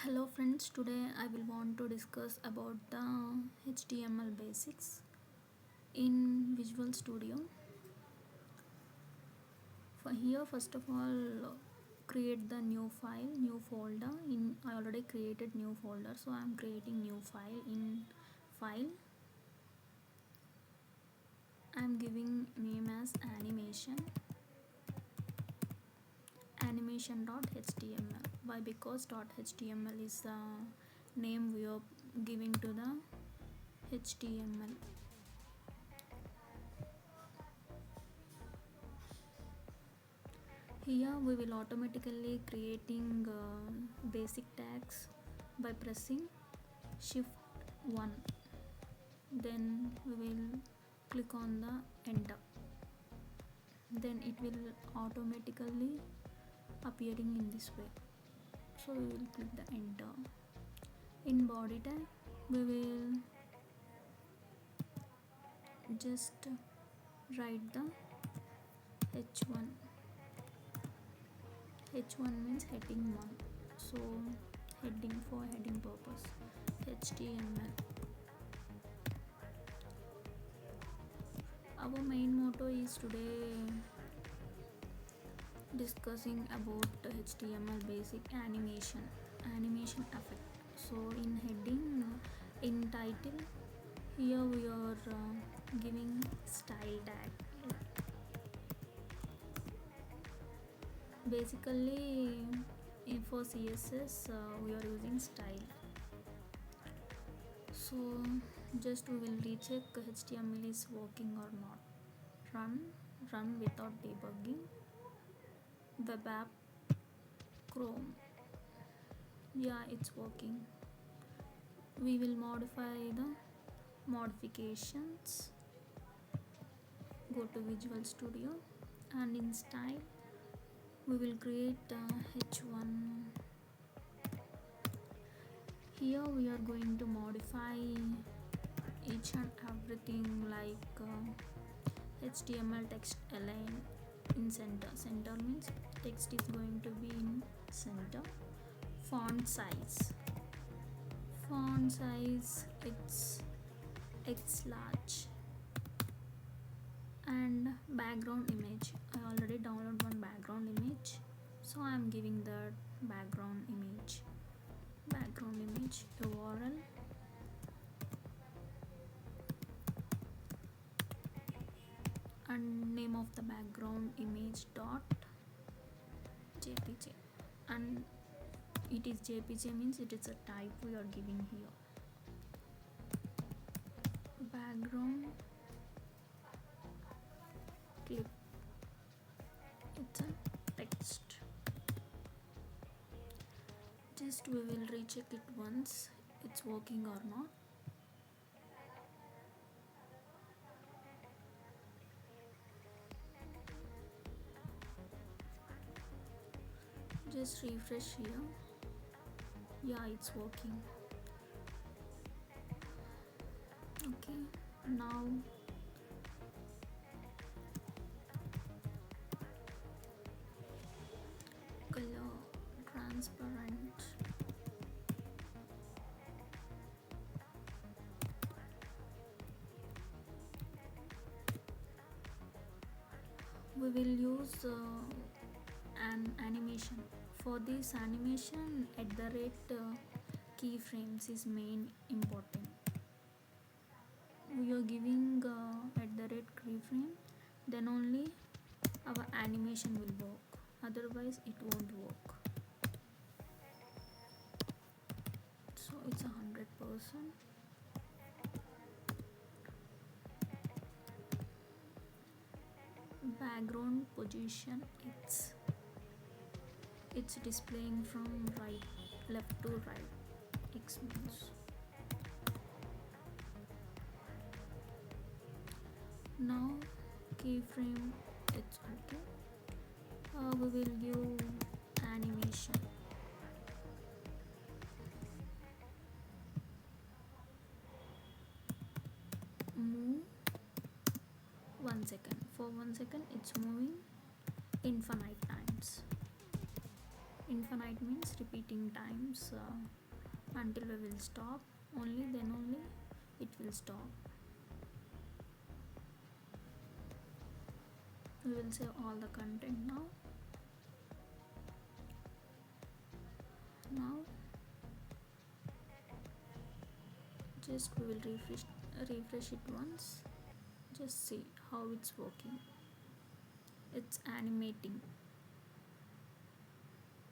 Hello friends, today I will want to discuss about the HTML basics in Visual Studio. For here, first of all, create the new file, new folder. I already created new folder, so I am creating new file. In file, I am giving name as animation.html. Why? Because .html is the name we are giving to the HTML. Here we will automatically creating basic tags by pressing shift 1. Then we will click on the enter. Then it will automatically appearing in this way. So we will click the enter. In body tag we will just write the h1. H1 means heading 1. So heading for heading purpose HTML. Our main motto is today discussing about HTML basic animation effect. So in heading, in title, here we are giving style tag. Basically for CSS we are using style. So just we will recheck HTML is working or not. Run without debugging. Web app, Chrome. Yeah, it's working. We will modify the modifications. Go to Visual Studio and in style we will create h1. Here we are going to modify each and everything like HTML text align in center. Center means text is going to be in center. Font size it's X large. And background image, I already downloaded one background image, so I am giving that background image URL. And name of the background image dot jpg, and it is jpg means it is a type we are giving here. Background clip, it's a text. Just we will recheck it once it's working or not. Just refresh here. Yeah, it's working. Okay, now color transparent. We will use an animation. For this animation, at the rate keyframes is main important. We are giving at the rate keyframe, then only our animation will work, otherwise it won't work. So it's 100%. Background position, it's displaying from left to right. X means. Now keyframe, it's okay. We will give animation. Move 1 second. For 1 second it's moving infinite times. infinite means repeating times until we will stop, only then only it will stop. We will save all the content now. Now just we will refresh it once. Just see how it's working. It's animating.